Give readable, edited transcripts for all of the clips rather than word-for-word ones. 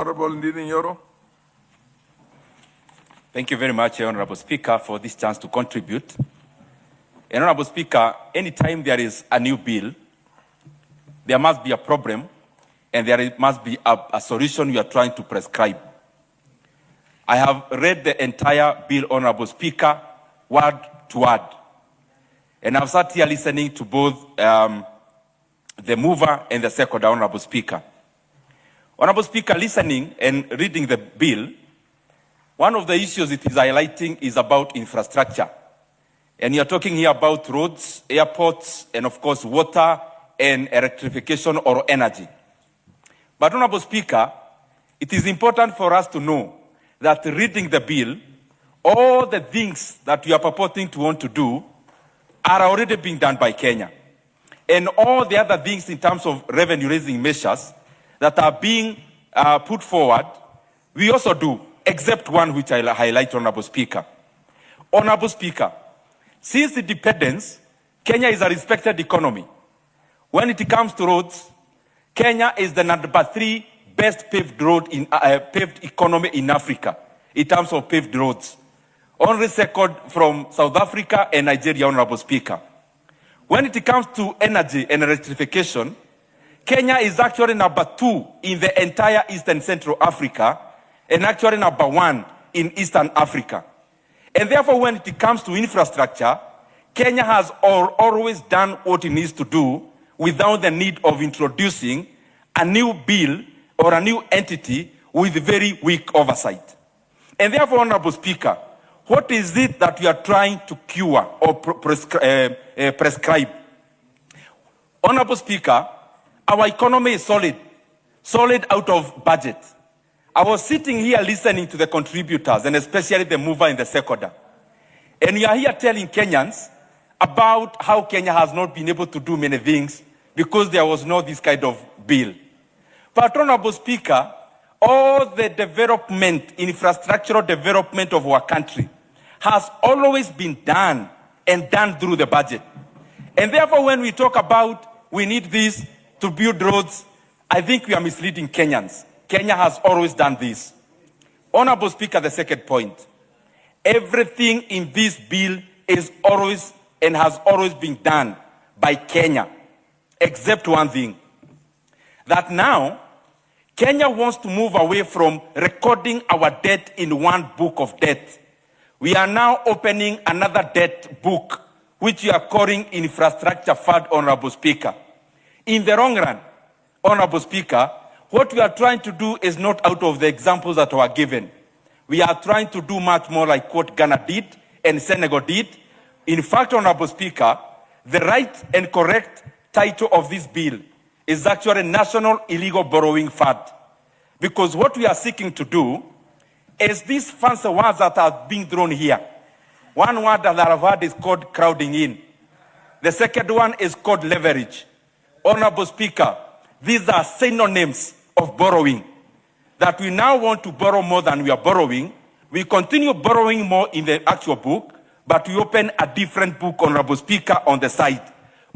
Honorable Ndindi, Nyoro. Thank you very much, Honorable Speaker, for this chance to contribute. Honorable Speaker, anytime there is a new bill, there must be a problem and there must be a solution you are trying to prescribe. I have read the entire bill, Honorable Speaker, word to word. And I've sat here listening to both the mover and the second, Honorable Speaker. Honorable Speaker, listening and reading the bill, one of the issues it is highlighting is about infrastructure. And you're talking here about roads, airports, and of course water and electrification or energy. But Honorable Speaker, it is important for us to know that reading the bill, all the things that you are purporting to want to do are already being done by Kenya. And all the other things in terms of revenue-raising measures that are being put forward, we also do, except one which I highlight, Honorable Speaker. Honorable Speaker, since independence, Kenya is a respected economy. When it comes to roads, Kenya is the number 3 best paved economy in Africa in terms of paved roads. Only second from South Africa and Nigeria, Honorable Speaker. When it comes to energy and electrification, Kenya is actually number 2 in the entire Eastern Central Africa and actually number 1 in Eastern Africa. And therefore, when it comes to infrastructure, Kenya has always done what it needs to do without the need of introducing a new bill or a new entity with very weak oversight. And therefore, Honorable Speaker, what is it that we are trying to cure or prescribe? Honorable Speaker, our economy is solid out of budget. I was sitting here listening to the contributors and especially the mover and the seconder. And we are here telling Kenyans about how Kenya has not been able to do many things because there was no this kind of bill. But Honorable Speaker, all the development, infrastructural development of our country has always been done and done through the budget. And therefore, when we talk about we need this to build roads, I think we are misleading Kenyans. Kenya has always done this. Honorable Speaker, the second point. Everything in this bill is always and has always been done by Kenya, except one thing. That now, Kenya wants to move away from recording our debt in one book of debt. We are now opening another debt book, which we are calling Infrastructure Fund, Honorable Speaker. In the long run, Honorable Speaker, what we are trying to do is not out of the examples that were given. We are trying to do much more like what Ghana did and Senegal did. In fact, Honorable Speaker, the right and correct title of this bill is actually National Illegal Borrowing Fund. Because what we are seeking to do is these fancy words that are being thrown here. One word that I've heard is called crowding in. The second one is called leverage. Honorable Speaker, these are synonyms of borrowing. That we now want to borrow more than we are borrowing. We continue borrowing more in the actual book, but we open a different book, Honorable Speaker, on the side.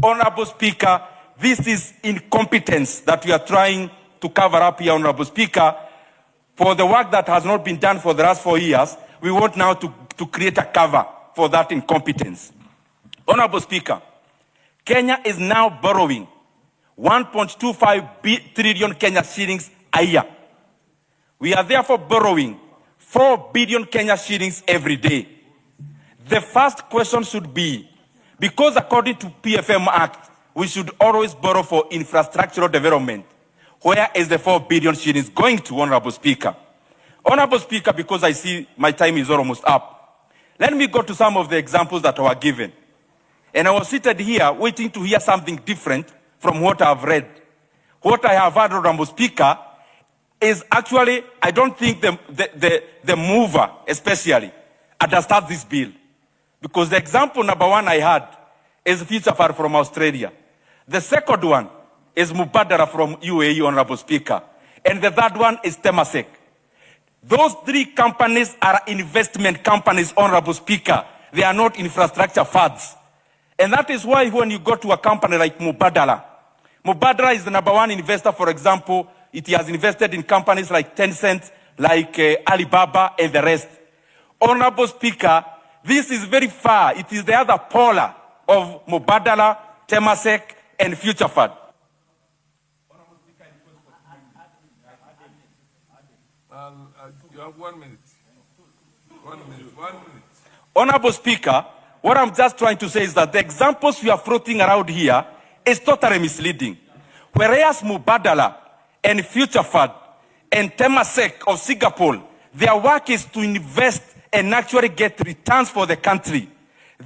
Honorable Speaker, this is incompetence that we are trying to cover up here, Honorable Speaker. For the work that has not been done for the last 4 years, we want now to create a cover for that incompetence. Honorable Speaker, Kenya is now borrowing 1.25 trillion Kenya shillings a year. We are therefore borrowing 4 billion Kenya shillings every day. The first question should be, because according to PFM Act, we should always borrow for infrastructural development. Where is the 4 billion shillings going to, Honorable Speaker? Honorable Speaker, because I see my time is almost up, let me go to some of the examples that were given. And I was seated here waiting to hear something different from what I have read. What I have heard, Honorable Speaker, is actually, I don't think the mover, especially, understands this bill. Because the example number 1 I had is Future Fund from Australia. The second one is Mubadala from UAE, Honorable Speaker. And the third one is Temasek. Those 3 companies are investment companies, Honorable Speaker. They are not infrastructure funds. And that is why when you go to a company like Mubadala is the number 1 investor, for example, It has invested in companies like Tencent, like Alibaba, and the rest. Honorable Speaker, this is very far. It is the other polar of Mubadala, Temasek, and Future Fund. You have 1 minute. 1 minute. 1 minute. Honorable Speaker, what I'm just trying to say is that the examples we are floating around here is totally misleading. Whereas Mubadala and Future Fund and Temasek of Singapore, their work is to invest and actually get returns for the country.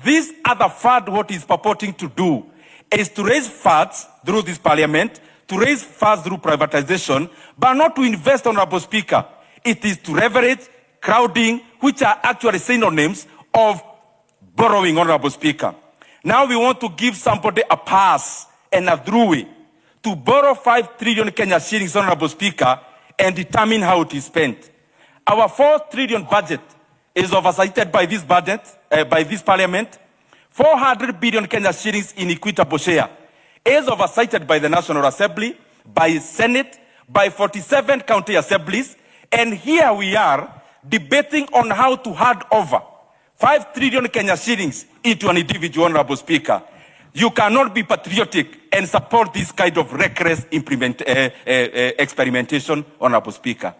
This other fund, what is purporting to do is to raise funds through this parliament, to raise funds through privatization, but not to invest, Honorable Speaker. It is to leverage, crowding, which are actually synonyms of borrowing, Honorable Speaker. Now we want to give somebody a pass and a throughway to borrow 5 trillion Kenya shillings, Honorable Speaker, and determine how it is spent. Our 4 trillion budget is oversighted by this budget, by this parliament. 400 billion Kenya shillings in equitable share is oversighted by the National Assembly, by Senate, by 47 county assemblies, and here we are debating on how to hand over 5 trillion Kenya shillings into an individual, Honorable Speaker. You cannot be patriotic and support this kind of reckless experimentation, Honorable Speaker.